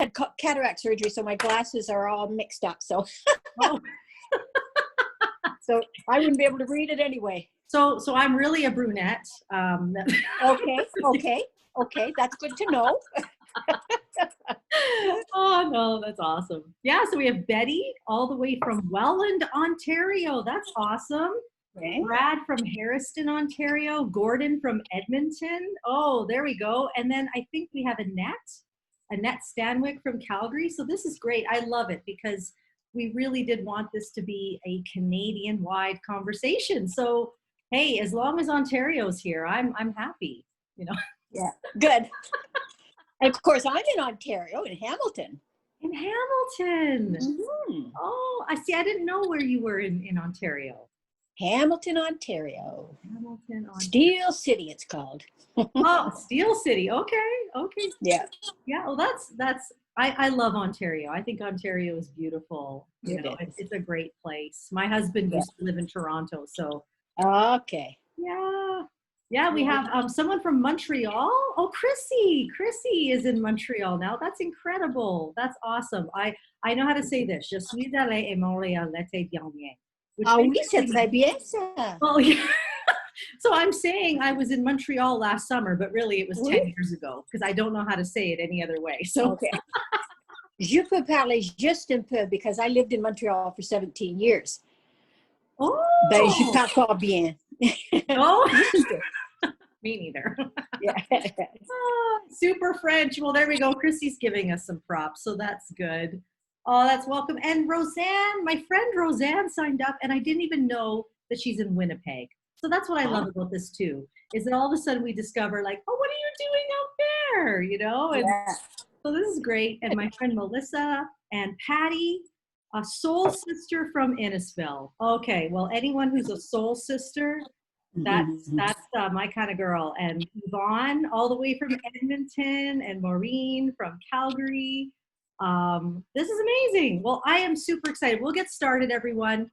had cataract surgery, so my glasses are all mixed up. So, Oh. so I wouldn't be able to read it anyway. So I'm really a brunette. Okay. That's good to know. Oh no, that's awesome. Yeah, so we have Betty all the way from Welland, Ontario. That's awesome. Okay. Brad from Harriston, Ontario. Gordon from Edmonton. Oh, there we go. And then I think we have Annette Stanwyck from Calgary. So this is great. I love it because we really did want this to be a Canadian-wide conversation. So hey, as long as Ontario's here, I'm happy. You know. Yeah. Good. And of course, I'm in Ontario, in Hamilton. In Hamilton. Mm-hmm. Oh, I see. I didn't know where you were in Ontario. Hamilton, Ontario. Hamilton, Ontario. Steel City, it's called. Oh, Steel City. Okay. Yeah. Yeah. Well, that's. I love Ontario. I think Ontario is beautiful. You know, it's a great place. My husband used to live in Toronto, so. Okay. Yeah. Yeah, we have someone from Montreal. Oh, Chrissy is in Montreal now. That's incredible. That's awesome. I know how to say this. Je suis allée à Montréal l'été dernier. Ah oui, c'est très bien ça. Oh, yeah. So I'm saying I was in Montreal last summer, but really it was 10 years ago because I don't know how to say it any other way. So okay. Je peux parler juste un peu because I lived in Montreal for 17 years. Oh. Ben, je parle pas bien. Oh. Me neither. Yeah. Super French. Well, there we go. Chrissy's giving us some props, so that's good. Oh, that's welcome. And Roseanne, my friend Roseanne signed up, and I didn't even know that she's in Winnipeg. So that's what I love about this too, is that all of a sudden we discover like, oh, what are you doing out there? You know? And so this is great. And my friend Melissa and Patty, a soul sister from Innisfil. Okay, well, anyone who's a soul sister, that's my kind of girl. And Yvonne, all the way from Edmonton, and Maureen from Calgary. This is amazing. Well, I am super excited. We'll get started, everyone.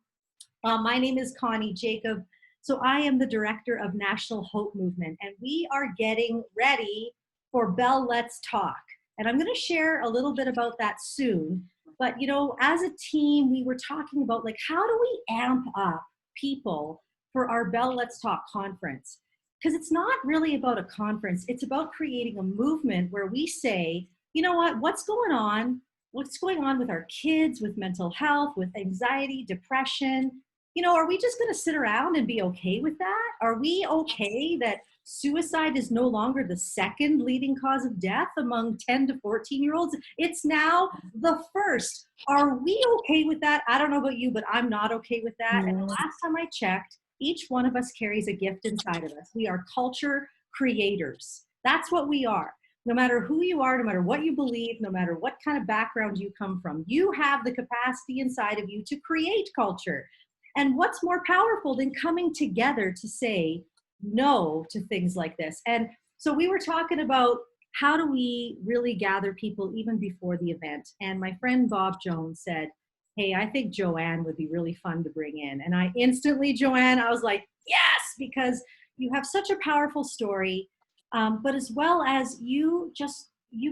My name is Connie Jacob. So I am the director of National Hope Movement, and we are getting ready for Bell Let's Talk. And I'm going to share a little bit about that soon. But, you know, as a team, we were talking about like, how do we amp up people for our Bell Let's Talk conference? Because it's not really about a conference. It's about creating a movement where we say, you know what, what's going on? What's going on with our kids, with mental health, with anxiety, depression? You know, are we just going to sit around and be okay with that? Are we okay that suicide is no longer the second leading cause of death among 10 to 14-year-olds? It's now the first. Are we okay with that? I don't know about you, but I'm not okay with that. And the last time I checked, each one of us carries a gift inside of us. We are culture creators. That's what we are. No matter who you are, no matter what you believe, no matter what kind of background you come from, you have the capacity inside of you to create culture. And what's more powerful than coming together to say no to things like this? And so we were talking about how do we really gather people even before the event? And my friend Bob Jones said, hey, I think Joanne would be really fun to bring in. And I instantly, Joanne, I was like, yes, because you have such a powerful story, but as well as you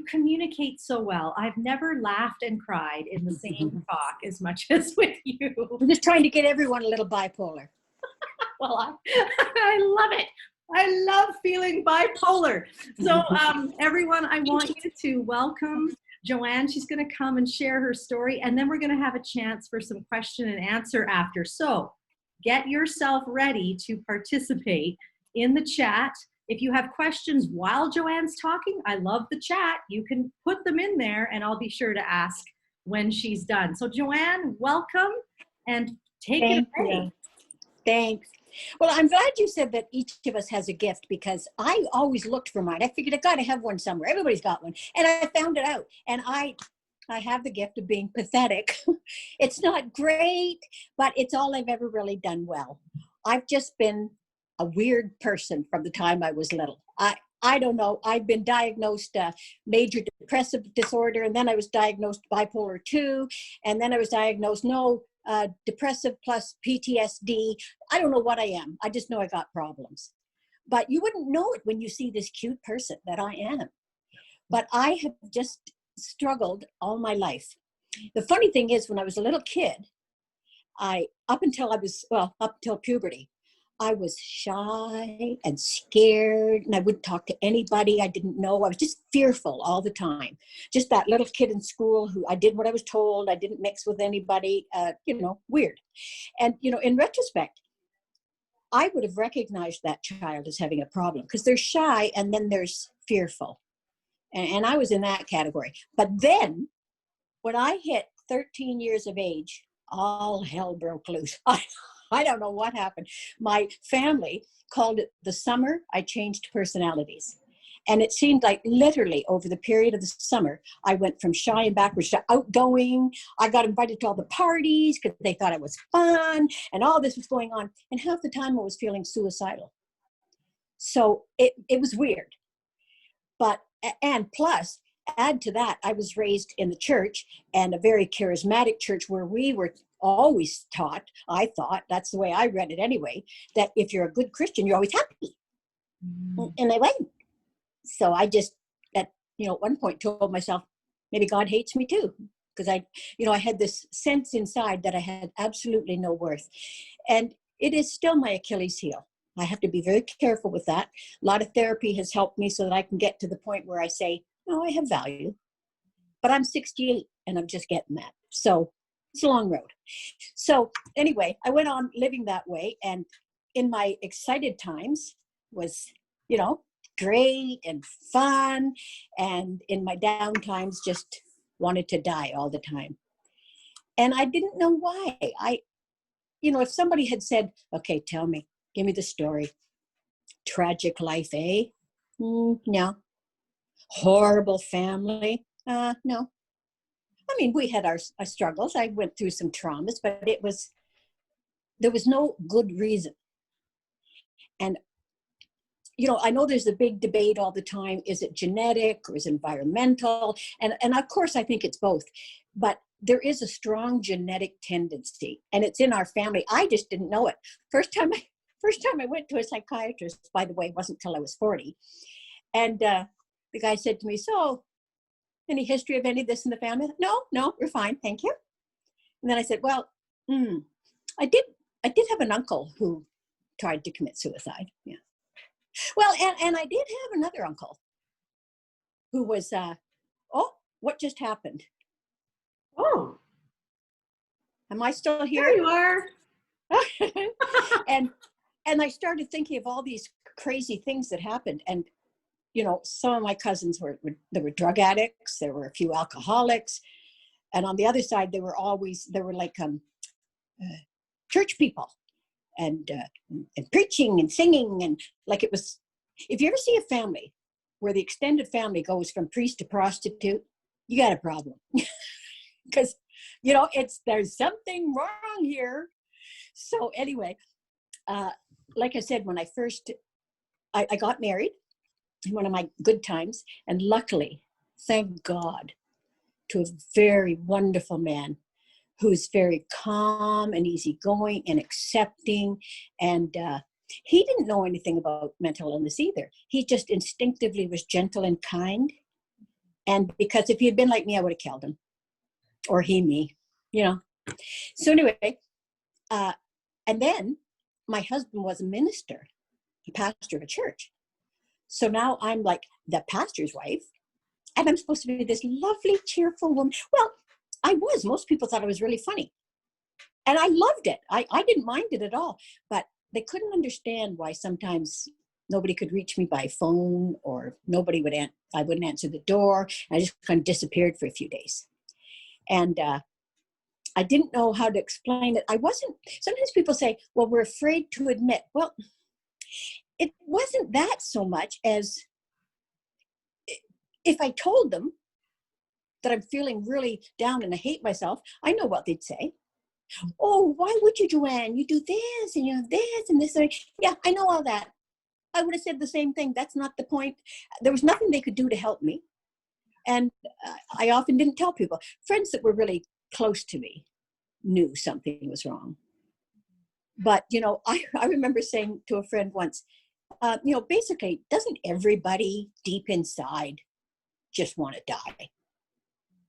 communicate so well. I've never laughed and cried in the same talk as much as with you. I'm just trying to get everyone a little bipolar. Well, I love it. I love feeling bipolar. So everyone, I want you to welcome Joanne. She's going to come and share her story, and then we're going to have a chance for some question and answer after. So get yourself ready to participate in the chat. If you have questions while Joanne's talking, I love the chat. You can put them in there, and I'll be sure to ask when she's done. So Joanne, welcome, and take it away. Thanks. Well, I'm glad you said that each of us has a gift, because I always looked for mine. I figured I got to have one somewhere. Everybody's got one. And I found it out. And I have the gift of being pathetic. It's not great, but it's all I've ever really done well. I've just been a weird person from the time I was little. I don't know. I've been diagnosed major depressive disorder, and then I was diagnosed bipolar 2, and then I was diagnosed depressive plus PTSD. I don't know what I am. I just know I got problems. But you wouldn't know it when you see this cute person that I am. But I have just struggled all my life. The funny thing is, when I was a little kid, up until puberty, I was shy and scared, and I wouldn't talk to anybody I didn't know. I was just fearful all the time. Just that little kid in school who I did what I was told. I didn't mix with anybody, weird. And, in retrospect, I would have recognized that child as having a problem because there's shy and then there's fearful. And I was in that category. But then when I hit 13 years of age, all hell broke loose. I don't know what happened. My family called it the summer I changed personalities. And it seemed like literally over the period of the summer, I went from shy and backwards to outgoing. I got invited to all the parties because they thought it was fun and all this was going on. And half the time I was feeling suicidal. So it was weird. And plus, add to that, I was raised in the church, and a very charismatic church where we were always taught, I thought, that's the way I read it anyway, that if you're a good Christian, you're always happy. And I wasn't. So I just, at one point told myself, maybe God hates me too. Because I had this sense inside that I had absolutely no worth. And it is still my Achilles heel. I have to be very careful with that. A lot of therapy has helped me so that I can get to the point where I say, no, I have value. But I'm 68 and I'm just getting that. So it's a long road. So anyway, I went on living that way. And in my excited times was, great and fun. And in my down times, just wanted to die all the time. And I didn't know why. If somebody had said, okay, tell me, give me the story. Tragic life, eh? No. Horrible family? No. I mean, we had our struggles. I went through some traumas, but there was no good reason. And, I know there's a big debate all the time. Is it genetic or is it environmental? And of course, I think it's both. But there is a strong genetic tendency, and it's in our family. I just didn't know it. First time I went to a psychiatrist, by the way, wasn't until I was 40. And the guy said to me, so, any history of any of this in the family? No, we're fine, thank you. And then I said, well, I did have an uncle who tried to commit suicide. Yeah. Well, and I did have another uncle who was, what just happened? Oh. Am I still here? There you are. and I started thinking of all these crazy things that happened. And, some of my cousins were drug addicts. There were a few alcoholics. And on the other side, there were like church people and preaching and singing. And like it was, if you ever see a family where the extended family goes from priest to prostitute, you got a problem. Because, there's something wrong here. So anyway, like I said, when I got married in one of my good times, and luckily, thank God, to a very wonderful man who's very calm and easygoing and accepting. And he didn't know anything about mental illness either. He just instinctively was gentle and kind. And because if he had been like me, I would have killed him. Or he me, So anyway, and then my husband was a minister, a pastor of a church. So now I'm like the pastor's wife, and I'm supposed to be this lovely, cheerful woman. Well, I was. Most people thought I was really funny. And I loved it. I didn't mind it at all. But they couldn't understand why sometimes nobody could reach me by phone, or I wouldn't answer the door. I just kind of disappeared for a few days. And I didn't know how to explain it. Sometimes people say, well, we're afraid to admit. Well, it wasn't that so much as if I told them that I'm feeling really down and I hate myself, I know what they'd say. Oh, why would you, Joanne? You do this and you have this and this. Yeah, I know all that. I would have said the same thing. That's not the point. There was nothing they could do to help me. And I often didn't tell people. Friends that were really close to me knew something was wrong. But, I remember saying to a friend once, basically, doesn't everybody deep inside just want to die?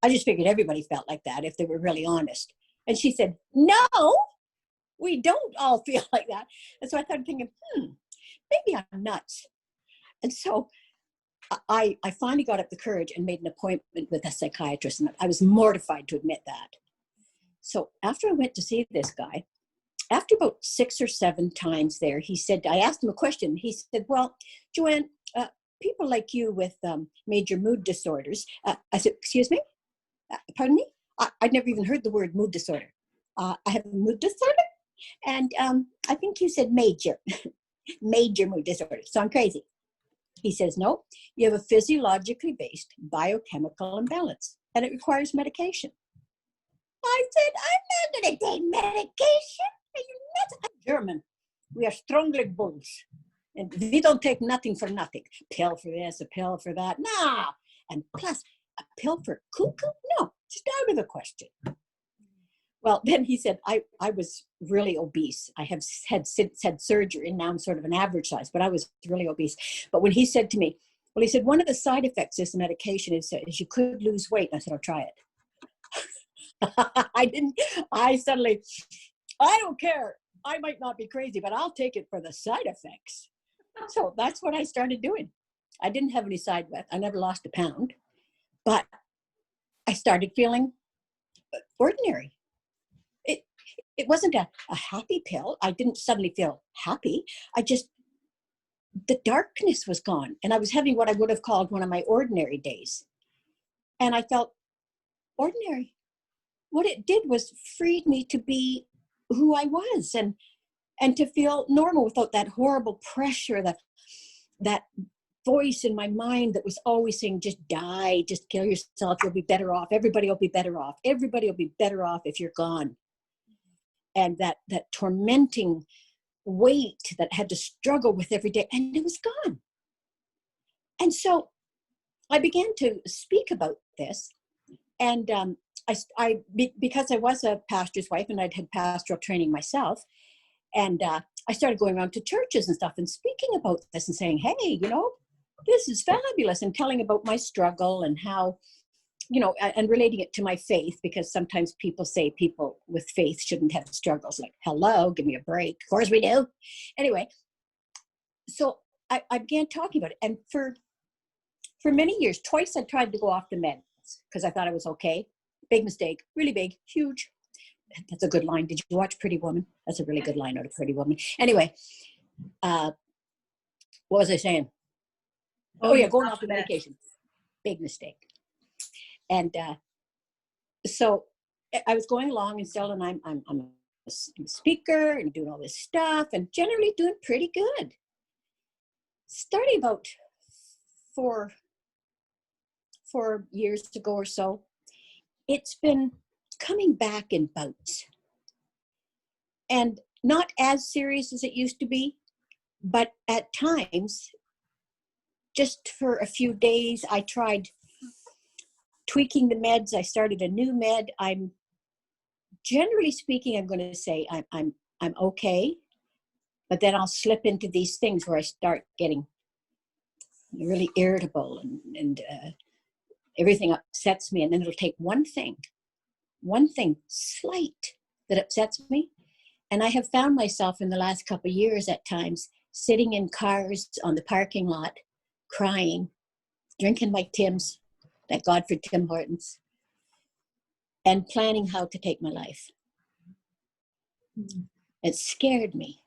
I just figured everybody felt like that if they were really honest. And she said, no, we don't all feel like that. And so I started thinking, maybe I'm nuts. And so I finally got up the courage and made an appointment with a psychiatrist. And I was mortified to admit that. So after I went to see this guy, after about 6 or 7 times there, he said, I asked him a question. He said, well, Joanne, people like you with major mood disorders. I said, excuse me? Pardon me? I'd never even heard the word mood disorder. I have a mood disorder? And I think you said major, major mood disorder. So I'm crazy. He says, no, you have a physiologically based biochemical imbalance and it requires medication. I said, I'm not going to take medication. Are you nuts? I'm German. We are strong like bulls. And we don't take nothing for nothing. Pill for this, a pill for that. No. And plus, a pill for cuckoo? No, just out of the question. Well, then he said, I was really obese. I have had surgery, and now I'm sort of an average size, but I was really obese. But when he said to me, well, he said, one of the side effects of this medication is you could lose weight. And I said, I'll try it. I don't care. I might not be crazy, but I'll take it for the side effects. So that's what I started doing. I didn't have any side effects. I never lost a pound, but I started feeling ordinary. It wasn't a happy pill. I didn't suddenly feel happy. The darkness was gone. And I was having what I would have called one of my ordinary days. And I felt ordinary. What it did was freed me to be who I was and to feel normal without that horrible pressure, that voice in my mind that was always saying, just die, just kill yourself, you'll be better off. Everybody will be better off. Everybody will be better off if you're gone. And that tormenting weight that I had to struggle with every day, and it was gone. And so I began to speak about this, and because I was a pastor's wife and I'd had pastoral training myself, and I started going around to churches and stuff and speaking about this and saying, hey, this is fabulous, and telling about my struggle and how, and relating it to my faith, because sometimes people say people with faith shouldn't have struggles. Like, hello, give me a break. Of course we do. Anyway, so I began talking about it. And for many years, twice I tried to go off the meds because I thought I was okay. Big mistake, really big, huge. That's a good line. Did you watch Pretty Woman? That's a really good line out of Pretty Woman. Anyway, what was I saying? Oh yeah, going off the medication. Big mistake. And so I was going along and still, and I'm a speaker and doing all this stuff and generally doing pretty good. Starting about four years ago or so, it's been coming back in bouts. And not as serious as it used to be, but at times, just for a few days, I tried tweaking the meds. I started a new med. I'm generally speaking, I'm going to say I'm okay, but then I'll slip into these things where I start getting really irritable and everything upsets me. And then it'll take one thing slight that upsets me. And I have found myself in the last couple of years at times sitting in cars on the parking lot, crying, drinking my Tim's, thank God for Tim Hortons, and planning how to take my life. It scared me.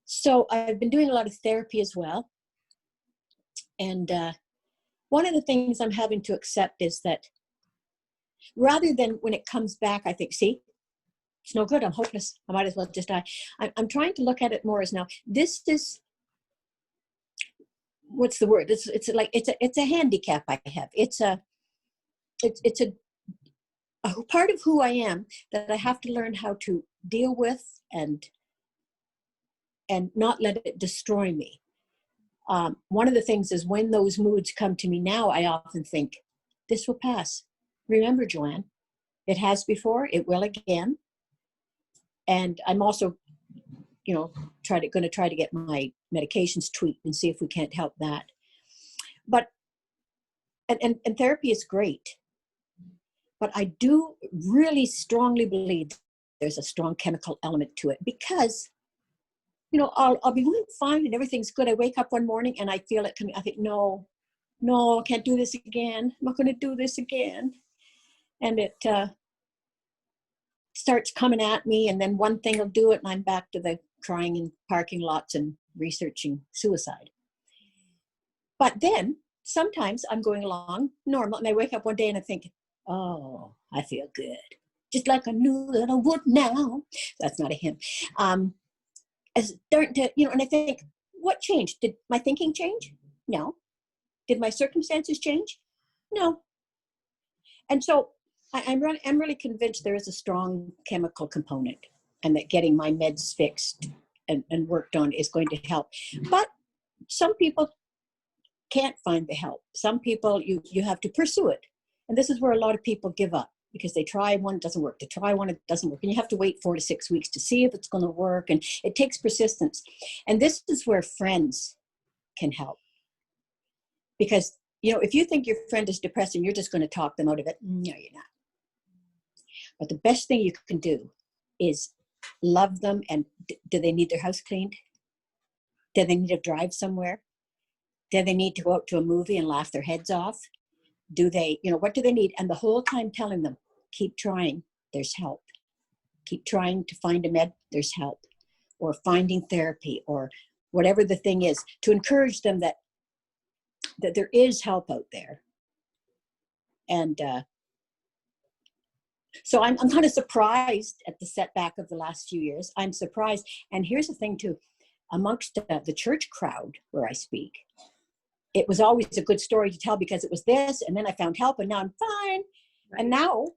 So I've been doing a lot of therapy as well. And one of the things I'm having to accept is that rather than when it comes back, I think, see, it's no good. I'm hopeless. I might as well just die. I'm trying to look at it more as now, this is, what's the word? It's a handicap I have. It's a part of who I am that I have to learn how to deal with and not let it destroy me. One of the things is when those moods come to me now, I often think, this will pass. Remember, Joanne, it has before, it will again. And I'm also, going to try to get my medications tweaked and see if we can't help that. But and therapy is great, but I do really strongly believe there's a strong chemical element to it, because I'll be doing fine and everything's good. I wake up one morning and I feel it coming. I think, no, I can't do this again. I'm not going to do this again. And it starts coming at me, and then one thing will do it, and I'm back to the crying in parking lots and researching suicide. But then sometimes I'm going along normal, and I wake up one day and I think, oh, I feel good. Just like I knew that I would now. That's not a hymn. As starting to, and I think, what changed? Did my thinking change? No. Did my circumstances change? No. And so I'm really convinced there is a strong chemical component, and that getting my meds fixed and worked on is going to help. But some people can't find the help. Some people, you have to pursue it. And this is where a lot of people give up, because they try one, it doesn't work. They try one, it doesn't work. And you have to wait 4 to 6 weeks to see if it's going to work. And it takes persistence. And this is where friends can help. Because, if you think your friend is depressed and you're just going to talk them out of it, no, you're not. But the best thing you can do is love them. And do they need their house cleaned? Do they need to drive somewhere? Do they need to go out to a movie and laugh their heads off? Do they, what do they need? And the whole time telling them, keep trying, there's help. Keep trying to find a med, there's help. Or finding therapy, or whatever the thing is, to encourage them that there is help out there. And so I'm kind of surprised at the setback of the last few years. I'm surprised. And here's the thing too, amongst the church crowd where I speak, it was always a good story to tell, because it was this, and then I found help, and now I'm fine. Right. And now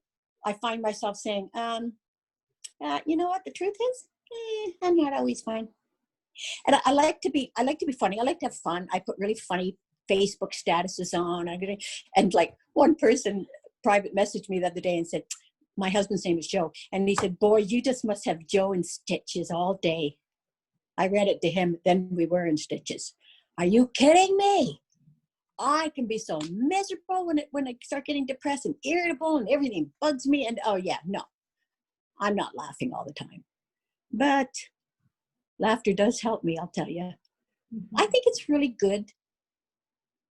I find myself saying, you know what the truth is? I'm not always fine. And I like to be funny. I like to have fun. I put really funny Facebook statuses on. And like one person private messaged me the other day and said, my husband's name is Joe. And he said, boy, you just must have Joe in stitches all day. I read it to him. Then we were in stitches. Are you kidding me? I can be so miserable when I start getting depressed and irritable and everything bugs me. And oh yeah, no, I'm not laughing all the time. But laughter does help me, I'll tell you. Mm-hmm. I think it's really good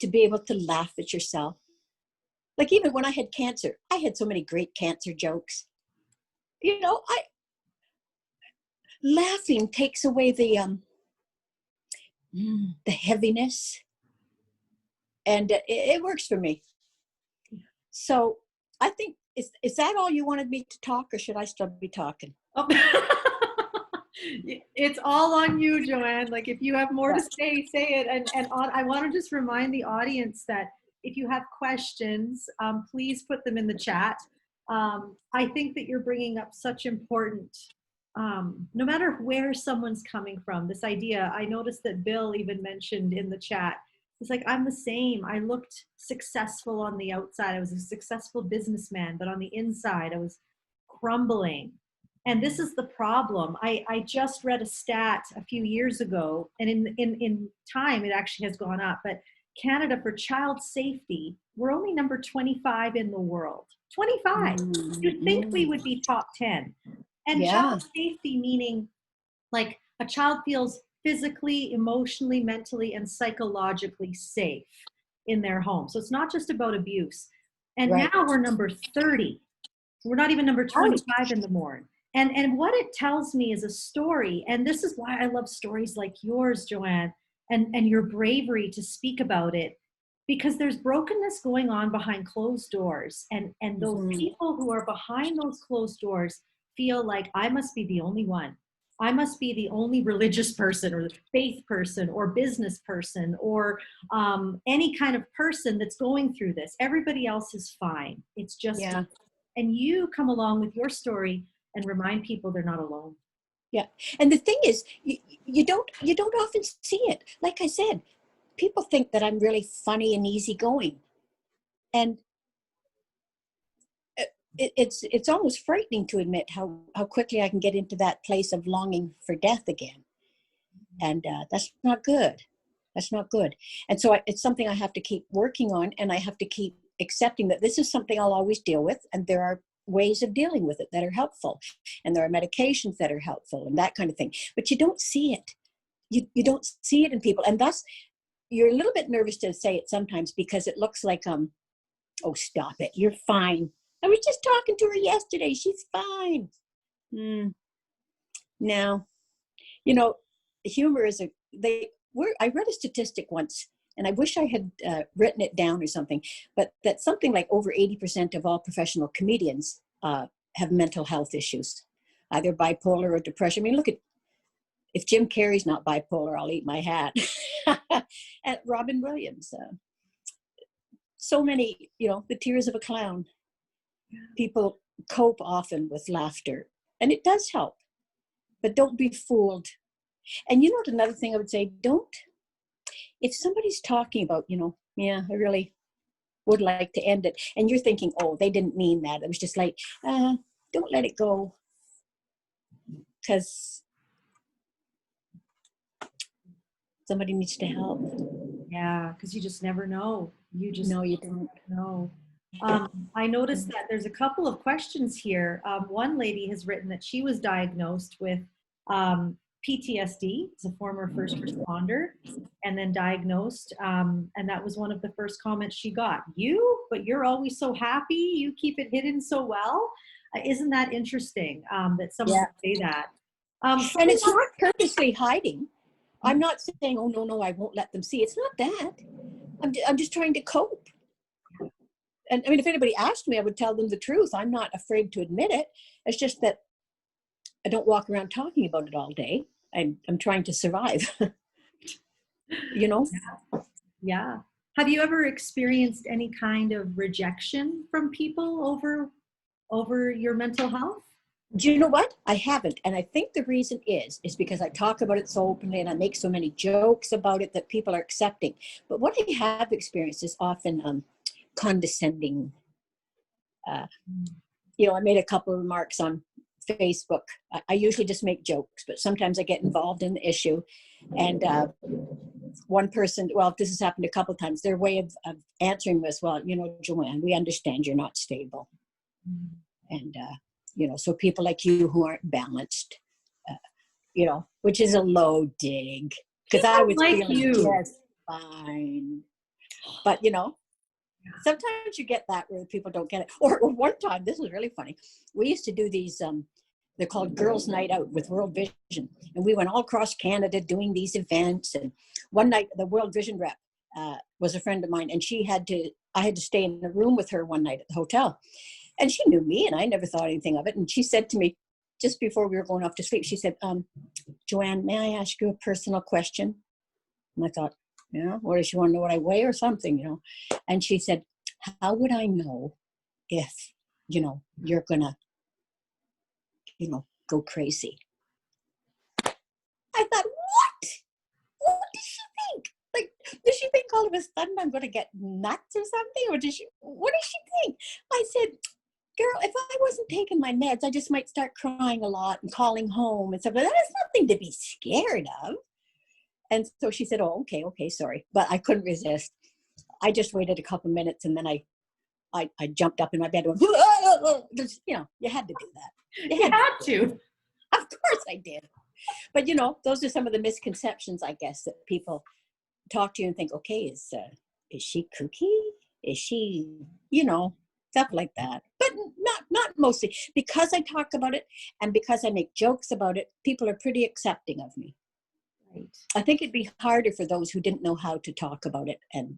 to be able to laugh at yourself. Like even when I had cancer, I had so many great cancer jokes. Laughing takes away the heaviness, and it works for me. So I think, is that all you wanted me to talk, or should I still be talking? Oh. It's all on you, Joanne. Like if you have more to say it. And I want to just remind the audience that if you have questions, please put them in the chat. I think that you're bringing up such important, no matter where someone's coming from, this idea. I noticed that Bill even mentioned in the chat, it's like, I'm the same. I looked successful on the outside. I was a successful businessman, but on the inside, I was crumbling. And this is the problem. I just read a stat a few years ago, and in time, it actually has gone up. But Canada, for child safety, we're only number 25 in the world. 25. You'd think we would be top 10. And child safety meaning like a child feels physically, emotionally, mentally, and psychologically safe in their home. So it's not just about abuse. And now we're number 30. We're not even number 25 anymore. And what it tells me is a story. And this is why I love stories like yours, Joanne, and your bravery to speak about it, because there's brokenness going on behind closed doors. And those people who are behind those closed doors feel like, I must be the only one. I must be the only religious person or faith person or business person or any kind of person that's going through this. Everybody else is fine. It's just, and you come along with your story and remind people they're not alone. Yeah. And the thing is, you don't often see it. Like I said, people think that I'm really funny and easygoing. And it's almost frightening to admit how quickly I can get into that place of longing for death again. And that's not good. That's not good. And so it's something I have to keep working on, and I have to keep accepting that this is something I'll always deal with, and there are ways of dealing with it that are helpful, and there are medications that are helpful and that kind of thing. But you don't see it. You don't see it in people, and thus you're a little bit nervous to say it sometimes because it looks like oh, stop it, you're fine. I was just talking to her yesterday. She's fine. Now, humor is I read a statistic once, and I wish I had written it down or something, but that something like over 80% of all professional comedians have mental health issues, either bipolar or depression. I mean, if Jim Carrey's not bipolar, I'll eat my hat. And Robin Williams, so many, the tears of a clown. People cope often with laughter, and it does help, but don't be fooled. And another thing I would say, if somebody's talking about, yeah, I really would like to end it, and you're thinking, oh, they didn't mean that. It was just like, don't let it go, because somebody needs to help. Yeah, because you just never know. You just No, you don't know. I noticed that there's a couple of questions here. One lady has written that she was diagnosed with PTSD as a former first responder, and then diagnosed. And that was one of the first comments she got. But you're always so happy. You keep it hidden so well. Isn't that interesting that someone would say that? And it's not purposely hiding. I'm not saying, oh, no, I won't let them see. It's not that. I'm just trying to cope. And I mean, if anybody asked me, I would tell them the truth. I'm not afraid to admit it. It's just that I don't walk around talking about it all day. I'm trying to survive. Yeah. Have you ever experienced any kind of rejection from people over your mental health? Do you know what? I haven't. And I think the reason is because I talk about it so openly and I make so many jokes about it that people are accepting. But what I have experienced is often condescending. I made a couple of remarks on Facebook. I usually just make jokes, but sometimes I get involved in the issue. And one person, well, this has happened a couple of times, their way of answering was, well, Joanne, we understand you're not stable. And, so people like you who aren't balanced, which is a low dig. Because I was like feeling just fine. But, sometimes you get that where people don't get it. Or one time, this was really funny. We used to do these, they're called Girls' Night Out with World Vision. And we went all across Canada doing these events. And one night, the World Vision rep was a friend of mine. And I had to stay in a room with her one night at the hotel. And she knew me, and I never thought anything of it. And she said to me, just before we were going off to sleep, she said, Joanne, may I ask you a personal question? And I thought, what does she want to know, what I weigh or something, And she said, how would I know if, you're going to, go crazy? I thought, what? What does she think? Like, does she think all of a sudden I'm going to get nuts or something? Or what does she think? I said, girl, if I wasn't taking my meds, I just might start crying a lot and calling home and stuff. But that is nothing to be scared of. And so she said, oh, okay, sorry. But I couldn't resist. I just waited a couple minutes and then I jumped up in my bed and went, you had to do that. You had to. Of course I did. But, those are some of the misconceptions, I guess, that people talk to you and think, okay, is she kooky? Is she, stuff like that. But not mostly. Because I talk about it and because I make jokes about it, people are pretty accepting of me. Right. I think it'd be harder for those who didn't know how to talk about it and,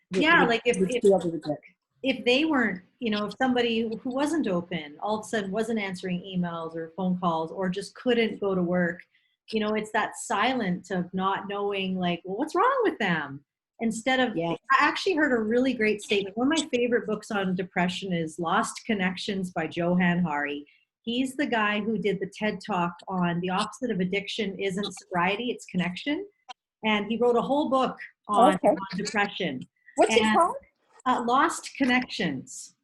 like if they weren't, if somebody who wasn't open all of a sudden wasn't answering emails or phone calls or just couldn't go to work, it's that silence of not knowing, like, well, what's wrong with them? Instead of, I actually heard a really great statement. One of my favorite books on depression is Lost Connections by Johann Hari. He's the guy who did the TED Talk on the opposite of addiction isn't sobriety, it's connection. And he wrote a whole book on depression. What's it called? Lost Connections.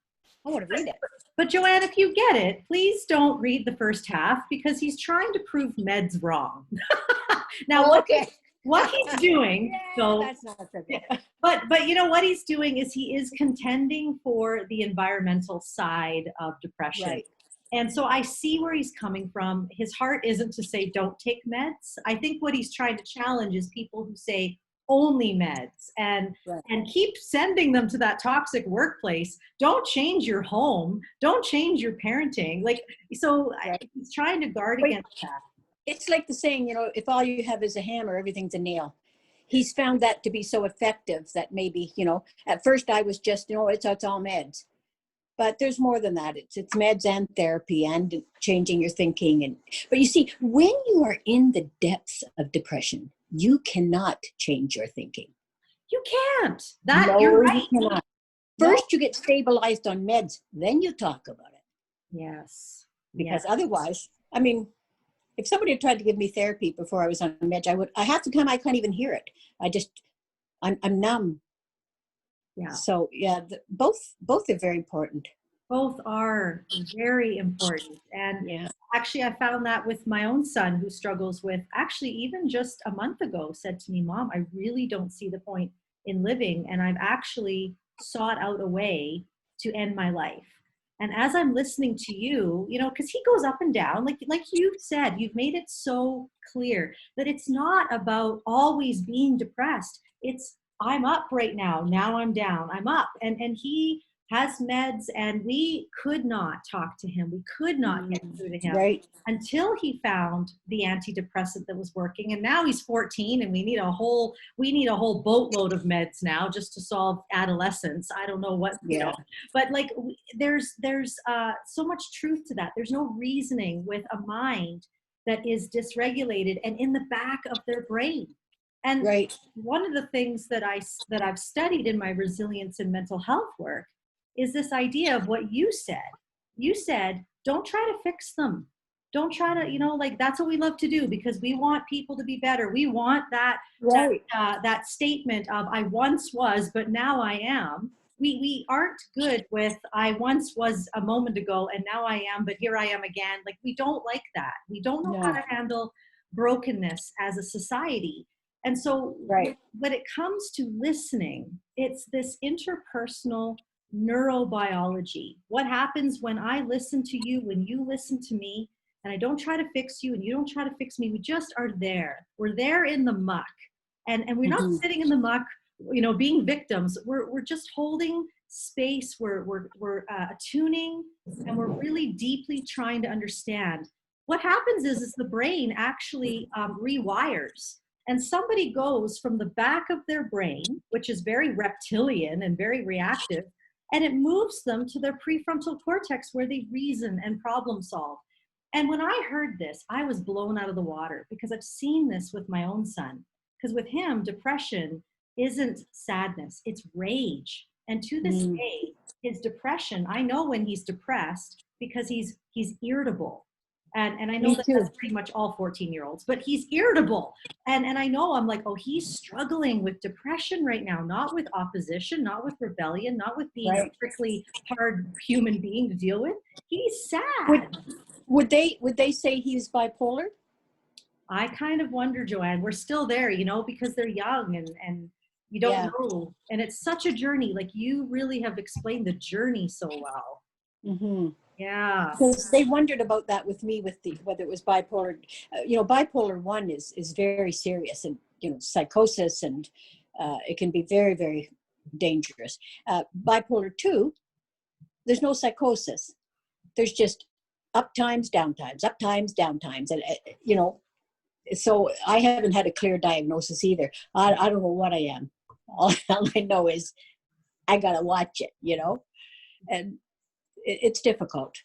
I want to read it. But Joanne, if you get it, please don't read the first half because he's trying to prove meds wrong. Now, what he's doing, so that's not so good. but you know what he's doing is he is contending for the environmental side of depression. Right. And so I see where he's coming from. His heart isn't to say don't take meds. I think what he's trying to challenge is people who say only meds and keep sending them to that toxic workplace. Don't change your home. Don't change your parenting. Like, so he's trying to guard against that. It's like the saying, you know, if all you have is a hammer, everything's a nail. He's found that to be so effective that maybe, you know, at first I was just, you know, it's all meds. But there's more than that. It's meds and therapy and changing your thinking. But you see, when you are in the depths of depression, you cannot change your thinking. You can't. You're right. You cannot. First, you get stabilized on meds, then you talk about it. Yes. Because otherwise, I mean, if somebody had tried to give me therapy before I was on meds, half the time I can't even hear it. I'm numb. Yeah. So yeah, both are very important. Both are very important. And actually I found that with my own son who struggles with, actually even just a month ago said to me, Mom, I really don't see the point in living. And I've actually sought out a way to end my life. And as I'm listening to you, you know, because he goes up and down, like you said, you've made it so clear that it's not about always being depressed. It's I'm up right now. Now I'm down. I'm up. And he has meds and we could not talk to him. We could not get through to him until he found the antidepressant that was working. And now he's 14 and we need a whole boatload of meds now just to solve adolescence. I don't know what, you know, but like there's so much truth to that. There's no reasoning with a mind that is dysregulated and in the back of their brain. And one of the things that I've studied in my resilience and mental health work is this idea of what you said. You said, don't try to fix them. Don't try to, you know, like that's what we love to do because we want people to be better. We want that statement of I once was, but now I am. We aren't good with I once was a moment ago and now I am, but here I am again. Like we don't like that. We don't know how to handle brokenness as a society. And so when it comes to listening, it's this interpersonal neurobiology. What happens when I listen to you, when you listen to me, and I don't try to fix you and you don't try to fix me, we just are there. We're there in the muck. And we're not sitting in the muck, you know, being victims. We're just holding space. We're attuning and we're really deeply trying to understand. What happens is the brain actually rewires. And somebody goes from the back of their brain, which is very reptilian and very reactive, and it moves them to their prefrontal cortex where they reason and problem solve. And when I heard this, I was blown out of the water because I've seen this with my own son. Because with him, depression isn't sadness, it's rage. And to this day, his depression, I know when he's depressed because he's irritable. And I know that's pretty much all 14-year-olds, but he's irritable. And I know I'm like, oh, he's struggling with depression right now, not with opposition, not with rebellion, not with being a strictly hard human being to deal with. He's sad. Would they say he's bipolar? I kind of wonder, Joanne, we're still there, you know, because they're young and you don't know. And it's such a journey. Like you really have explained the journey so well. Mm-hmm. Yeah. Because they wondered about that with me, whether it was bipolar. You know, bipolar 1 is very serious and, you know, psychosis and it can be very, very dangerous. Bipolar 2, there's no psychosis. There's just up times, down times, up times, down times. And, you know, so I haven't had a clear diagnosis either. I don't know what I am. All I know is I got to watch it, you know, and it's difficult.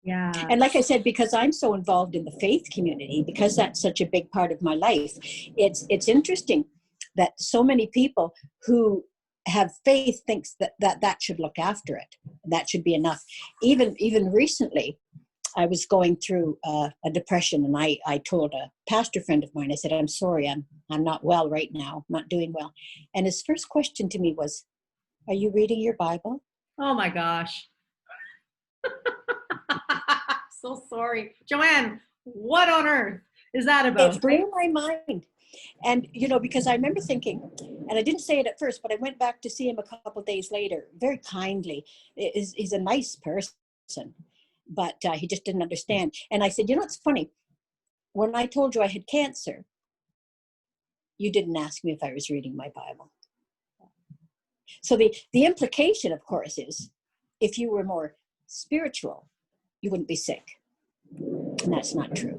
Yeah. And like I said, because I'm so involved in the faith community, because that's such a big part of my life, it's interesting that so many people who have faith thinks that should look after it. That should be enough. Even recently, I was going through a depression, and I told a pastor friend of mine, I said, I'm sorry, I'm not well right now, I'm not doing well. And his first question to me was, are you reading your Bible? Oh my gosh. So sorry. Joanne, what on earth is that It about? blew my mind. And, because I remember thinking, and I didn't say it at first, but I went back to see him a couple of days later, very kindly. He's a nice person, but he just didn't understand. And I said, it's funny. When I told you I had cancer, you didn't ask me if I was reading my Bible. So the implication, of course, is if you were more spiritual, you wouldn't be sick. And that's not true.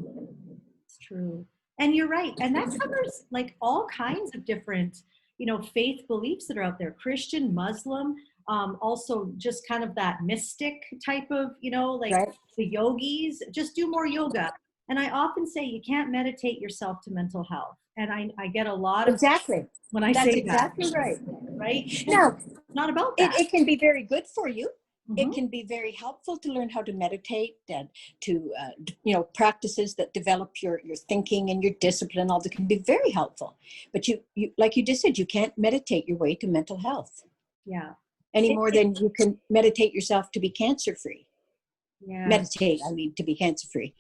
It's true. And you're right. And that covers like all kinds of different, faith beliefs that are out there, Christian, Muslim, also just kind of that mystic type of, like Right? the yogis, just do more yoga. And I often say you can't meditate yourself to mental health. And I get a lot of Exactly. when I That's say exactly that, right. right? Now, It's not about it, that. it can be very good for you. It Mhm. can be very helpful to learn how to meditate and to, practices that develop your thinking and your discipline. All that can be very helpful. But you, like you just said, you can't meditate your way to mental health Yeah. any It, more than you can meditate yourself to be cancer free. yeah. Meditate, I mean, to be cancer free.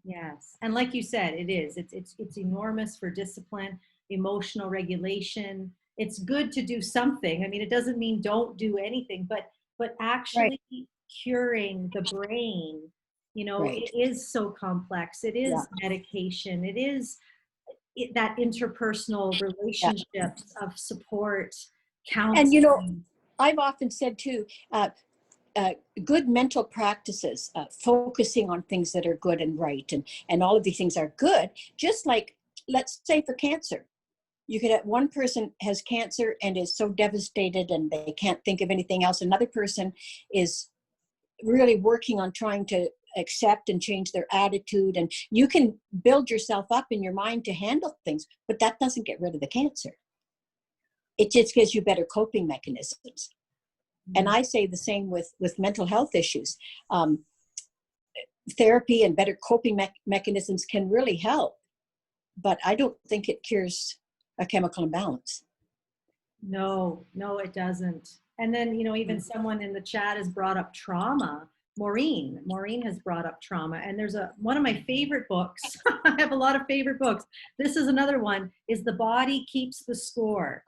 Yes. And like you said, it is. It's enormous for discipline, emotional regulation. It's good to do something. I mean, it doesn't mean don't do anything, but Right. actually curing the brain, Right. it is so complex. It Yeah. is medication. It is that interpersonal Yeah. relationships of support, And counseling. I've often said too, uh, good mental practices, focusing on things that are good and right, and all of these things are good. Just like, let's say for cancer, you could have one person has cancer and is so devastated and they can't think of anything else. Another person is really working on trying to accept and change their attitude, and you can build yourself up in your mind to handle things, but that doesn't get rid of the cancer. It just gives you better coping mechanisms. And I say the same with mental health issues. Therapy and better coping mechanisms can really help, but I don't think it cures a chemical imbalance. No, it doesn't. And then, even someone in the chat has brought up trauma. Maureen has brought up trauma. And there's one of my favorite books. I have a lot of favorite books. This is another one, is The Body Keeps the Score.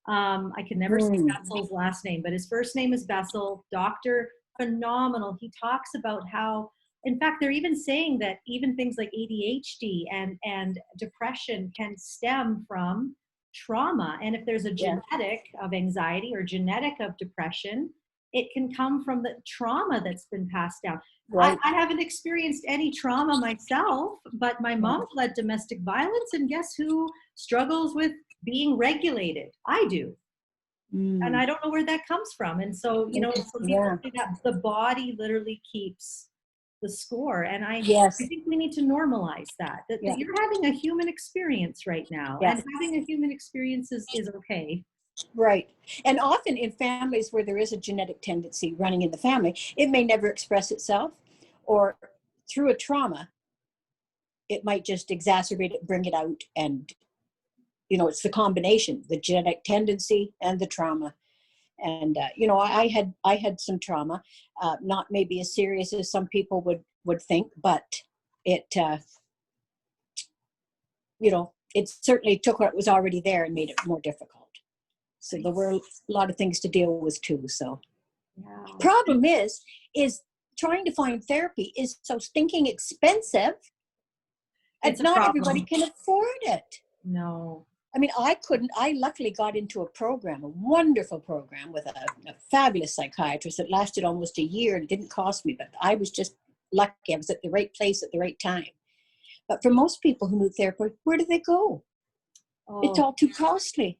I can never say Bessel's last name, but his first name is Bessel. Doctor, phenomenal. He talks about how, in fact, they're even saying that even things like ADHD and depression can stem from trauma. And if there's a Yeah. genetic of anxiety or genetic of depression, it can come from the trauma that's been passed down. Right. I haven't experienced any trauma myself, but my mom fled domestic violence, and guess who struggles with being regulated? I do. And I don't know where that comes from. And so, for people to say that the body literally keeps the score. And I think we need to normalize that you're having a human experience right now. Yes. And having a human experience is okay. Right. And often in families where there is a genetic tendency running in the family, it may never express itself, or through a trauma, it might just exacerbate it, bring it out. And, it's the combination, the genetic tendency and the trauma. And, I had some trauma, not maybe as serious as some people would think, but it, it certainly took what was already there and made it more difficult. So there were a lot of things to deal with too. So problem is trying to find therapy is so stinking expensive, and not everybody can afford it. No. I mean, I luckily got into a wonderful program with a fabulous psychiatrist that lasted almost a year and didn't cost me, but I was just lucky. I was at the right place at the right time. But for most people who need therapy, where do they go? It's all too costly.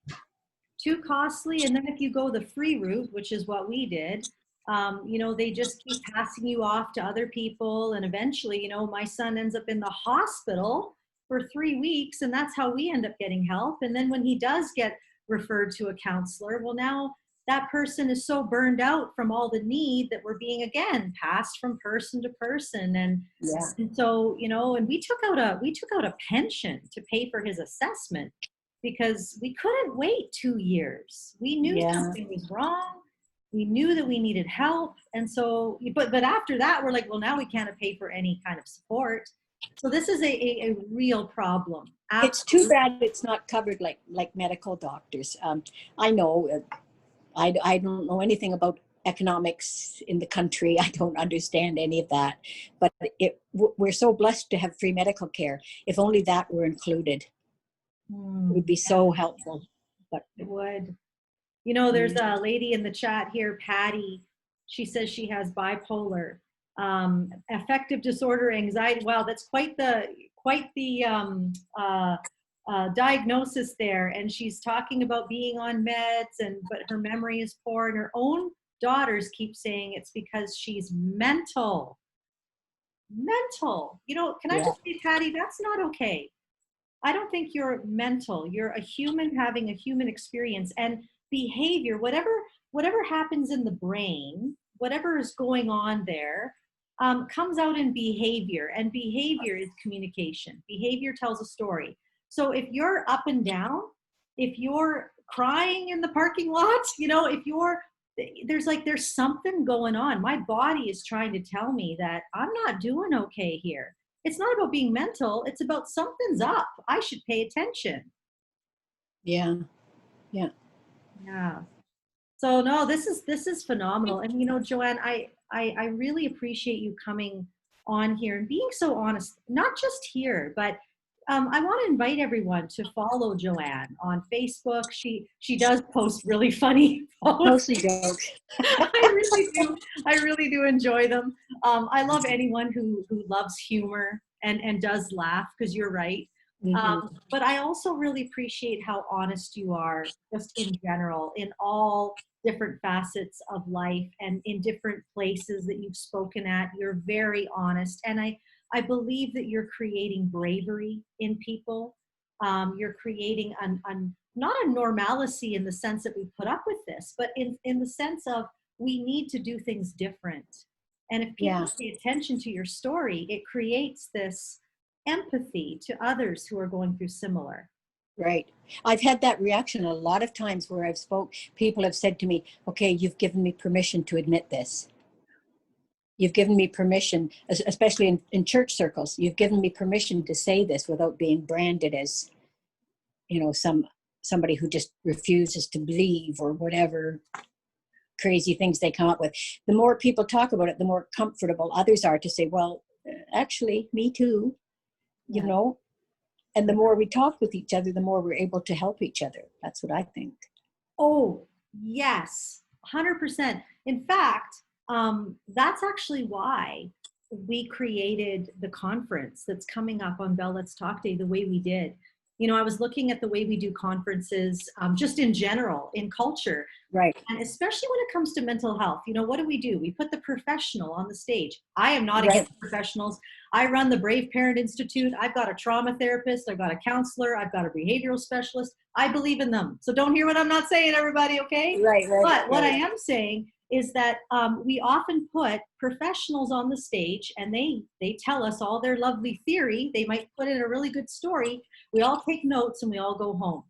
Too costly. And then if you go the free route, which is what we did, they just keep passing you off to other people. And eventually, my son ends up in the hospital for 3 weeks, and that's how we end up getting help. And then when he does get referred to a counselor, well, now that person is so burned out from all the need that we're being, again, passed from person to person. And so, and we took out a pension to pay for his assessment, because we couldn't wait 2 years. We knew something was wrong. We knew that we needed help. And so, but after that, we're like, well, now we can't pay for any kind of support. So this is a real problem. It's too bad it's not covered like medical doctors. I know I don't know anything about economics in the country. I don't understand any of that. But we're so blessed to have free medical care. If only that were included, it would be so helpful. But it would. You know, there's a lady in the chat here, Patty. She says she has bipolar, affective disorder, anxiety. Wow, that's quite the diagnosis there. And she's talking about being on meds, but her memory is poor, and her own daughters keep saying it's because she's mental. Mental. You know, can I just say, Patty, that's not okay. I don't think you're mental. You're a human having a human experience, and behavior, whatever happens in the brain, whatever is going on there, comes out in behavior, and behavior is communication. Behavior tells a story. So if you're up and down, if you're crying in the parking lot, you know, there's something going on. My body is trying to tell me that I'm not doing okay here. It's not about being mental. It's about something's up. I should pay attention. Yeah. So no, this is phenomenal. And you know, Joanne, I really appreciate you coming on here and being so honest, not just here, but I want to invite everyone to follow Joanne on Facebook. She does post really funny posts. Mostly jokes. I really do enjoy them. I love anyone who loves humor and does laugh, because you're right. But I also really appreciate how honest you are, just in general, in all different facets of life and in different places that you've spoken at. You're very honest. And I believe that you're creating bravery in people. You're creating not a normalcy in the sense that we put up with this, but in the sense of we need to do things different. And if people pay attention to your story, it creates this empathy to others who are going through similar. Right. I've had that reaction a lot of times where I've people have said to me, okay, you've given me permission to admit this. You've given me permission, especially in church circles, you've given me permission to say this without being branded as, you know, somebody who just refuses to believe or whatever crazy things they come up with. The more people talk about it, the more comfortable others are to say, well, actually, me too, you know. And the more we talk with each other, the more we're able to help each other. That's what I think. Oh, yes, 100%. In fact, that's actually why we created the conference that's coming up on Bell Let's Talk Day the way we did. You know, I was looking at the way we do conferences, just in general, in culture. Right. And especially when it comes to mental health, you know, what do? We put the professional on the stage. I am not against professionals. I run the Brave Parent Institute. I've got a trauma therapist. I've got a counselor. I've got a behavioral specialist. I believe in them. So don't hear what I'm not saying, everybody, okay? Right. But what I am saying is that we often put professionals on the stage, and they tell us all their lovely theory. They might put in a really good story. We all take notes and we all go home.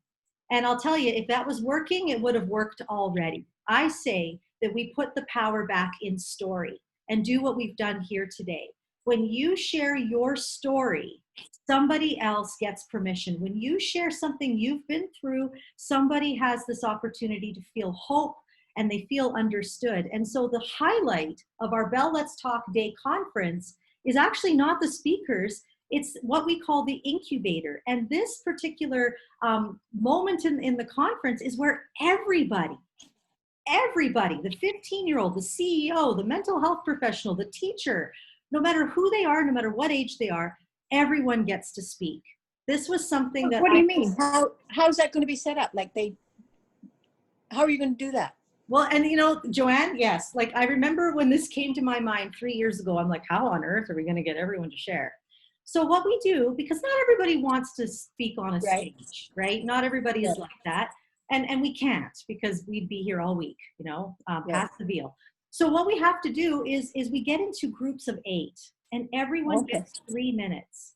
And I'll tell you, if that was working, it would have worked already. I say that we put the power back in story and do what we've done here today. When you share your story, somebody else gets permission. When you share something you've been through, somebody has this opportunity to feel hope and they feel understood. And so the highlight of our Bell Let's Talk Day conference is actually not the speakers. It's what we call the incubator. And this particular moment in the conference is where everybody, the 15-year-old, the CEO, the mental health professional, the teacher, no matter who they are, no matter what age they are, everyone gets to speak. This was something that— What do you mean? How's that going to be set up? How are you going to do that? Well, and you know, Joanne, yes, like I remember when this came to my mind 3 years ago, I'm like, how on earth are we going to get everyone to share? So what we do, because not everybody wants to speak on a stage, right? Not everybody is like that. And we can't, because we'd be here all week, you know, pass the veal. So what we have to do is we get into groups of 8, and everyone gets 3 minutes.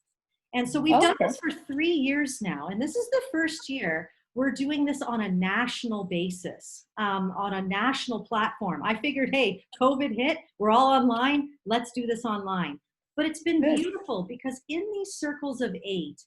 And so we've done this for 3 years now. And this is the first year we're doing this on a national basis, on a national platform. I figured, hey, COVID hit, we're all online, let's do this online. But it's been Good. beautiful because in these circles of 8,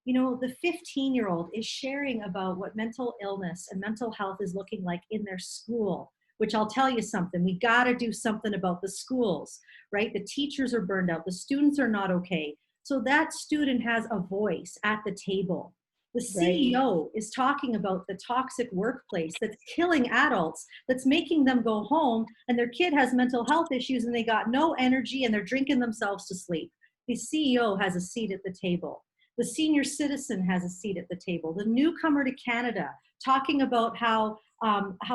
you know, the 15-year-old is sharing about what mental illness and mental health is looking like in their school, which I'll tell you something, we got to do something about the schools, right? The teachers are burned out, the students are not okay. So that student has a voice at the table. The Right. CEO is talking about the toxic workplace that's killing adults, that's making them go home, and their kid has mental health issues and they got no energy and they're drinking themselves to sleep. The CEO has a seat at the table. The senior citizen has a seat at the table. The newcomer to Canada talking about how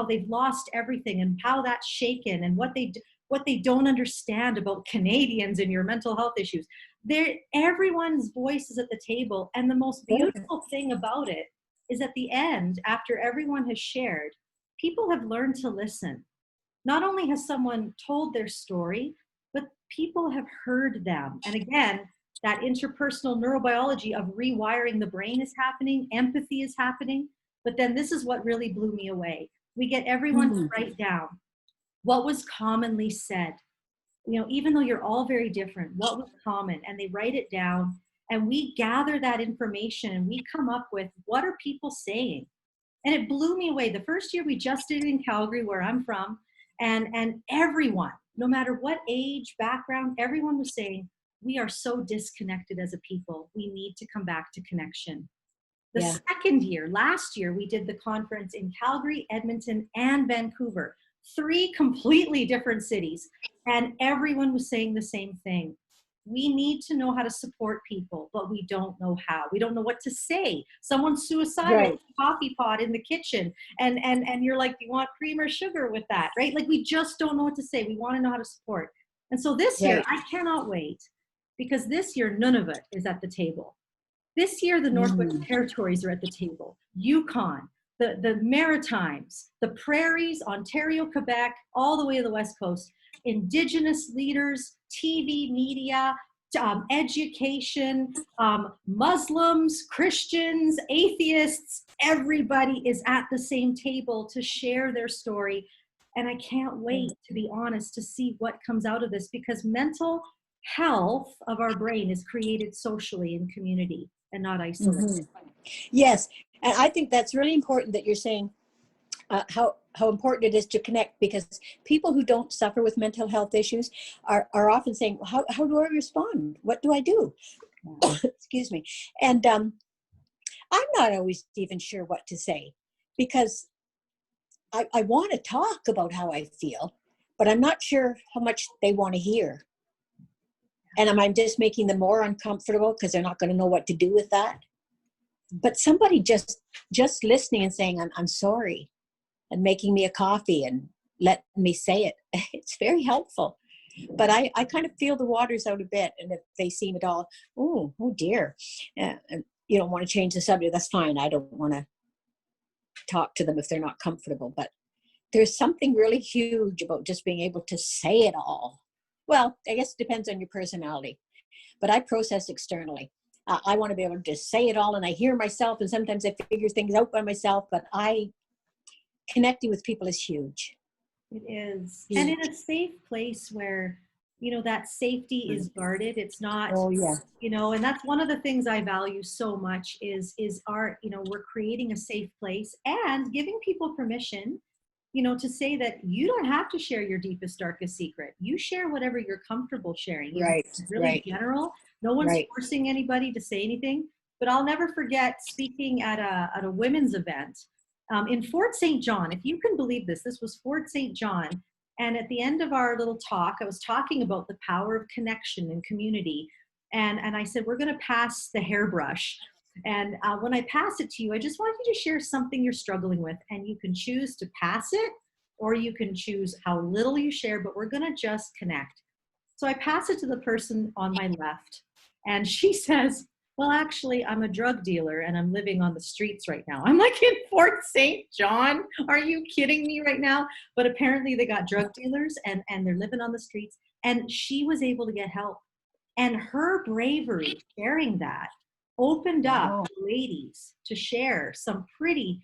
they've lost everything and how that's shaken and what they don't understand about Canadians and your mental health issues. Everyone's voice is at the table, and the most beautiful thing about it is at the end, after everyone has shared, people have learned to listen. Not only has someone told their story, but people have heard them. And again, that interpersonal neurobiology of rewiring the brain is happening, empathy is happening. But then this is what really blew me away. We get everyone to write down what was commonly said. You know, even though you're all very different, what was common? And they write it down, and we gather that information and we come up with, what are people saying? And it blew me away. The first year we just did it in Calgary, where I'm from, and everyone, no matter what age, background, everyone was saying, we are so disconnected as a people. We need to come back to connection. The second year, last year, we did the conference in Calgary, Edmonton, and Vancouver, 3 completely different cities. And everyone was saying the same thing. We need to know how to support people, but we don't know how. We don't know what to say. Someone's suicidal, Right. coffee pot in the kitchen, and you're like, do you want cream or sugar with that, right? Like, we just don't know what to say. We want to know how to support. And so this year, Right. I cannot wait, because this year, none of it is at the table. This year, the Northwest Territories are at the table, Yukon, the Maritimes, the Prairies, Ontario, Quebec, all the way to the West Coast. Indigenous leaders, TV, media, education, Muslims, Christians, atheists, everybody is at the same table to share their story. And I can't wait, to be honest, to see what comes out of this, because mental health of our brain is created socially in community and not isolated. Yes. And I think that's really important that you're saying how important it is to connect, because people who don't suffer with mental health issues are often saying, well, how do I respond? What do I do? Excuse me. And I'm not always even sure what to say, because I want to talk about how I feel, but I'm not sure how much they want to hear. And am I just making them more uncomfortable because they're not going to know what to do with that? But somebody just listening and saying, I'm sorry, and making me a coffee and letting me say it, it's very helpful. But I kind of feel the waters out a bit. And if they seem at all, oh dear, and you don't want to change the subject, that's fine. I don't want to talk to them if they're not comfortable. But there's something really huge about just being able to say it all. Well, I guess it depends on your personality, but I process externally. I want to be able to just say it all, and I hear myself, and sometimes I figure things out by myself, but connecting with people is huge. It is. Huge. And in a safe place where, you know, that safety is guarded. It's not, Oh yeah. you know, and that's one of the things I value so much is our, you know, we're creating a safe place and giving people permission, you know, to say that you don't have to share your deepest, darkest secret. You share whatever you're comfortable sharing. Right. It's really Right. general. No one's Right. forcing anybody to say anything. But I'll never forget speaking at a women's event in Fort St. John. If you can believe this, this was Fort St. John. And at the end of our little talk, I was talking about the power of connection and community. And I said, we're going to pass the hairbrush. And when I pass it to you, I just want you to share something you're struggling with. And you can choose to pass it, or you can choose how little you share, but we're going to just connect. So I pass it to the person on my left. And she says, well, actually, I'm a drug dealer and I'm living on the streets right now. I'm like, in Fort St. John? Are you kidding me right now? But apparently they got drug dealers and they're living on the streets. And she was able to get help. And her bravery sharing that opened up Wow. ladies to share some pretty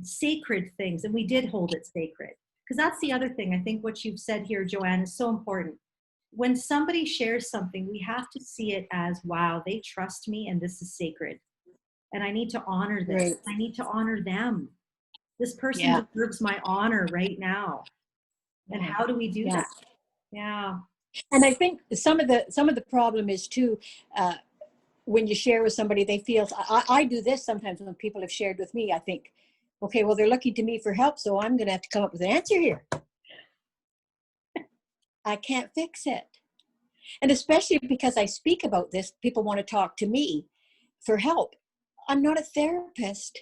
sacred things, and we did hold it sacred. Because that's the other thing. I think what you've said here, Joanne, is so important. When somebody shares something, we have to see it as, wow, they trust me and this is sacred. And I need to honor this. Right. I need to honor them. This person Yeah. deserves my honor right now. And Yeah. how do we do Yeah. that? Yeah. And I think some of the problem is too, when you share with somebody, they feel, I do this sometimes when people have shared with me, I think, okay, well, they're looking to me for help, so I'm going to have to come up with an answer here. I can't fix it. And especially because I speak about this, people want to talk to me for help. I'm not a therapist.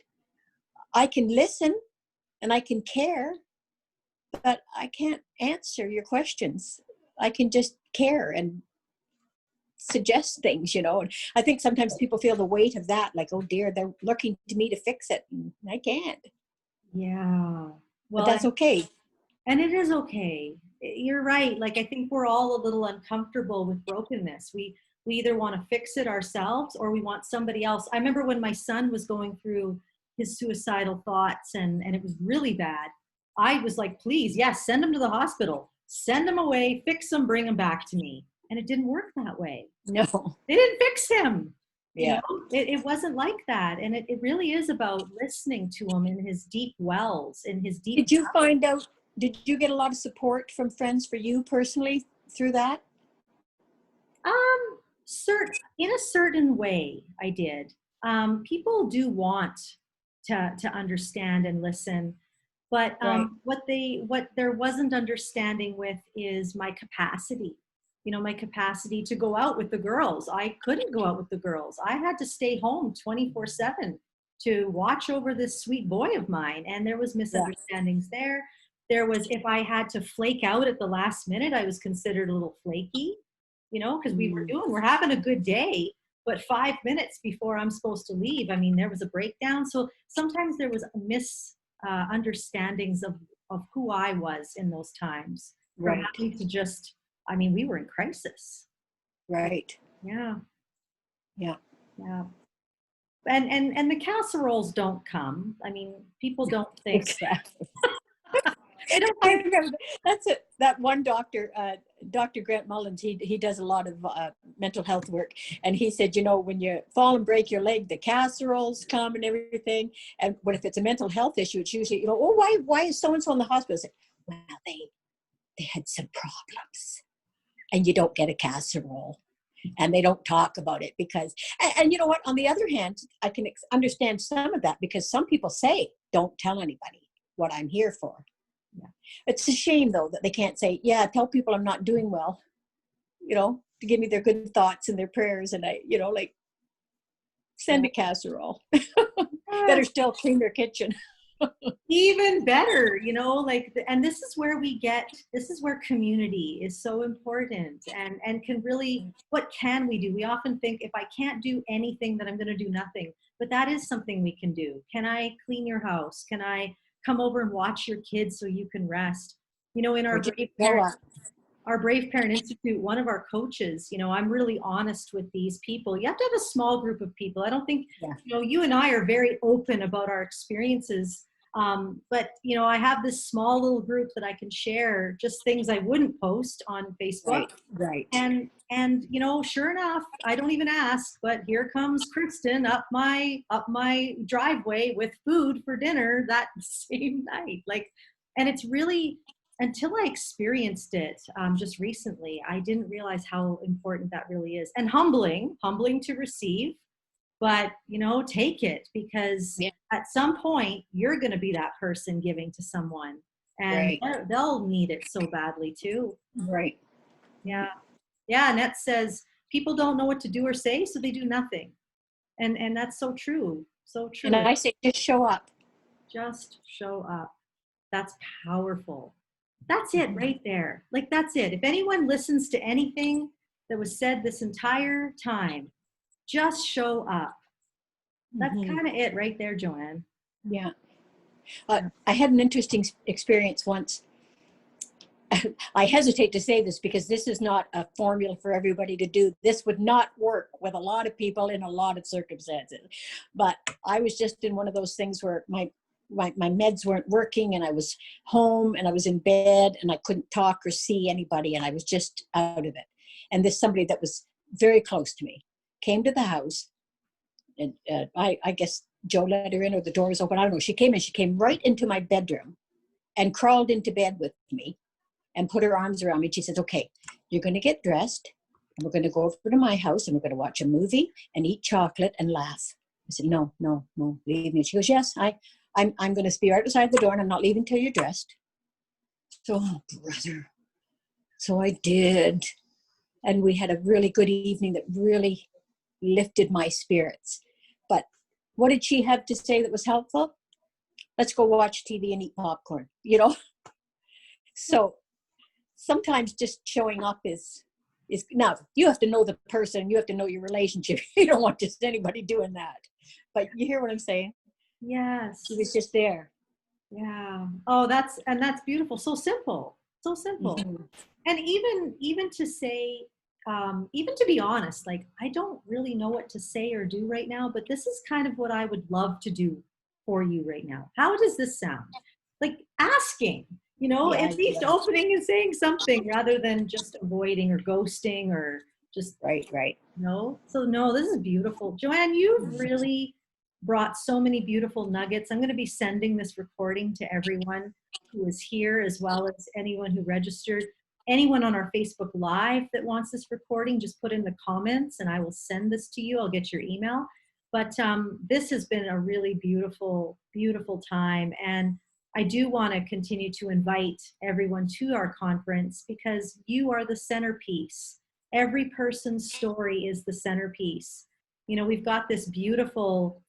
I can listen and I can care, but I can't answer your questions. I can just care and suggest things, And I think sometimes people feel the weight of that, like, oh dear, they're looking to me to fix it. And I can't, Yeah. but Well, that's okay. and it is okay. You're right. Like, I think we're all a little uncomfortable with brokenness. We either want to fix it ourselves or we want somebody else. I remember when my son was going through his suicidal thoughts and it was really bad. I was like, please, yes, send him to the hospital. Send him away, fix him, bring him back to me. And it didn't work that way. No. They didn't fix him. You Yeah. know, it wasn't like that. And it really is about listening to him in his deep wells, in his deep. Did you find out, did you get a lot of support from friends for you personally through that? In a certain way, I did. People do want to understand and listen, but Right. what there wasn't understanding with is my capacity. My capacity to go out with the girls. I couldn't go out with the girls. I had to stay home 24/7 to watch over this sweet boy of mine, and there was Yeah. misunderstandings there. There was, if I had to flake out at the last minute, I was considered a little flaky, because Mm. we're having a good day, but 5 minutes before I'm supposed to leave, I mean, there was a breakdown. So sometimes there was misunderstandings of who I was in those times from Right. having to just, I mean, we were in crisis. Right. Yeah, Yeah. yeah. And the casseroles don't come. I mean, people don't think, Exactly. they don't I think, remember that's it. That one doctor, Dr. Grant Mullins, he does a lot of mental health work, and he said, when you fall and break your leg, the casseroles come and everything. And but if it's a mental health issue, it's usually, oh, why is so and so in the hospital? It's like, well, they had some problems, and you don't get a casserole, and they don't talk about it because. And you know what? On the other hand, I can understand some of that because some people say, don't tell anybody what I'm here for. yeah, It's a shame, though, that they can't say, yeah, tell people I'm not doing well, to give me their good thoughts and their prayers. And like, send yeah. a casserole. Better still clean their kitchen. Even better, like, and this is where community is so important and can really, what can we do? We often think, if I can't do anything, then I'm going to do nothing, but that is something we can do. Can I clean your house? Can I come over and watch your kids so you can rest? In Or our just show up. Brave Parent Institute, one of our coaches, I'm really honest with these people. You have to have a small group of people. I don't think, Yeah. you and I are very open about our experiences. But, I have this small little group that I can share just things I wouldn't post on Facebook. Right. Right. And sure enough, I don't even ask, but here comes Kristen up my driveway with food for dinner that same night. Like, and it's really, until I experienced it just recently, I didn't realize how important that really is, and humbling to receive, but take it, because Yeah. at some point you're going to be that person giving to someone, and Right. they'll need it so badly too. Right. Yeah. Yeah. Annette says people don't know what to do or say, so they do nothing. And that's so true. So And true. I say, just show up. Just show up. That's powerful. That's it Mhm. right there. Like, that's it. If anyone listens to anything that was said this entire time, just show up. That's Mhm. kind of it right there, Joanne. Yeah. I had an interesting experience once. I hesitate to say this because this is not a formula for everybody to do. This would not work with a lot of people in a lot of circumstances. But I was just in one of those things where my meds weren't working, and I was home and I was in bed and I couldn't talk or see anybody, and I was just out of it. And this somebody that was very close to me came to the house, and I guess Joe let her in, or the door was open. I don't know. She came in. She came right into my bedroom and crawled into bed with me and put her arms around me. She says, okay, you're going to get dressed, and we're going to go over to my house, and we're going to watch a movie and eat chocolate and laugh. I said, no, leave me. She goes, yes, I'm going to be right beside the door, and I'm not leaving till you're dressed. So, oh, brother. So I did. And we had a really good evening that really lifted my spirits. But what did she have to say that was helpful? Let's go watch TV and eat popcorn, So sometimes just showing up is now, you have to know the person, you have to know your relationship. You don't want just anybody doing that. But you hear what I'm saying? Yes. She was just there. Yeah. Oh, that's beautiful. So simple. So simple. Mm-hmm. And even to say, even to be honest, like, I don't really know what to say or do right now, but this is kind of what I would love to do for you right now. How does this sound? Like asking, at least opening and saying something rather than just avoiding or ghosting or just right. no. So no, this is beautiful. Joanne, you've really brought so many beautiful nuggets. I'm going to be sending this recording to everyone who is here, as well as anyone who registered. Anyone on our Facebook Live that wants this recording, just put in the comments and I will send this to you. I'll get your email. But this has been a really beautiful, beautiful time. And I do want to continue to invite everyone to our conference because you are the centerpiece. Every person's story is the centerpiece. We've got this beautiful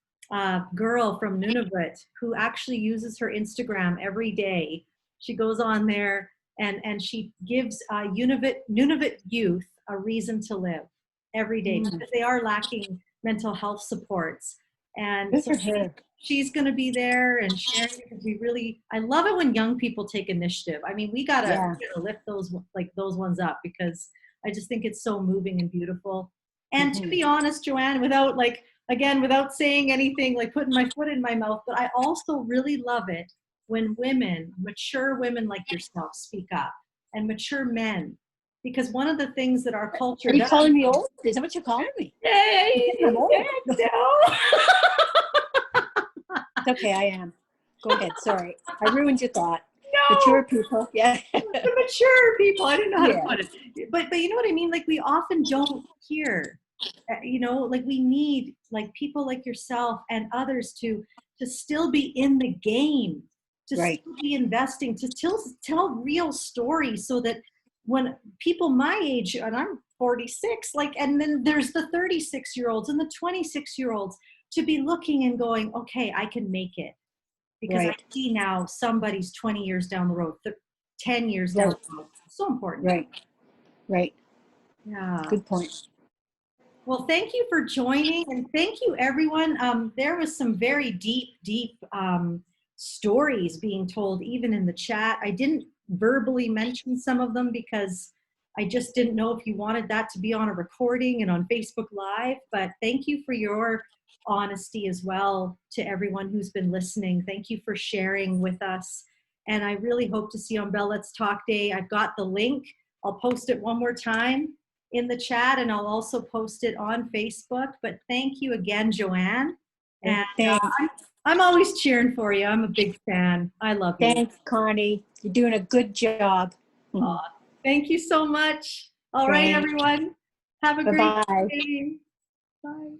girl from Nunavut who actually uses her Instagram every day. She goes on there and she gives Nunavut youth a reason to live every day because they are lacking mental health supports. And so she's going to be there and sharing because I love it when young people take initiative. I mean, we gotta lift those ones up because I just think it's so moving and beautiful. And to be honest, Joanne, without saying anything, like putting my foot in my mouth, but I also really love it when mature women like yourself speak up, and mature men, because one of the things that our culture does. Are you calling me old? Is that what you're calling me? Yay! I'm old. No. It's okay, I am. Go ahead. Sorry, I ruined your thought. No. Mature people, yeah. The mature people. I didn't know how to put it, but you know what I mean. Like, we often don't hear. Like, we need people like yourself and others to still be in the game, to still be investing, to tell real stories, so that when people my age, and I'm 46, and then there's the 36-year-olds and the 26-year-olds, to be looking and going, okay, I can make it. Because I see now somebody's 20 years down the road, 10 years down the road. So important. Right. Yeah. Good point. Well, thank you for joining, and thank you, everyone. There was some very deep stories being told, even in the chat. I didn't verbally mention some of them because I just didn't know if you wanted that to be on a recording and on Facebook Live, but thank you for your honesty as well to everyone who's been listening. Thank you for sharing with us. And I really hope to see you on Bell Let's Talk Day. I've got the link. I'll post it one more time in the chat, and I'll also post it on Facebook. But thank you again, Joanne. And I'm always cheering for you. I'm a big fan. I love you. Thanks, Connie. You're doing a good job. Thank you so much. All right, everyone. Have a great day. Bye.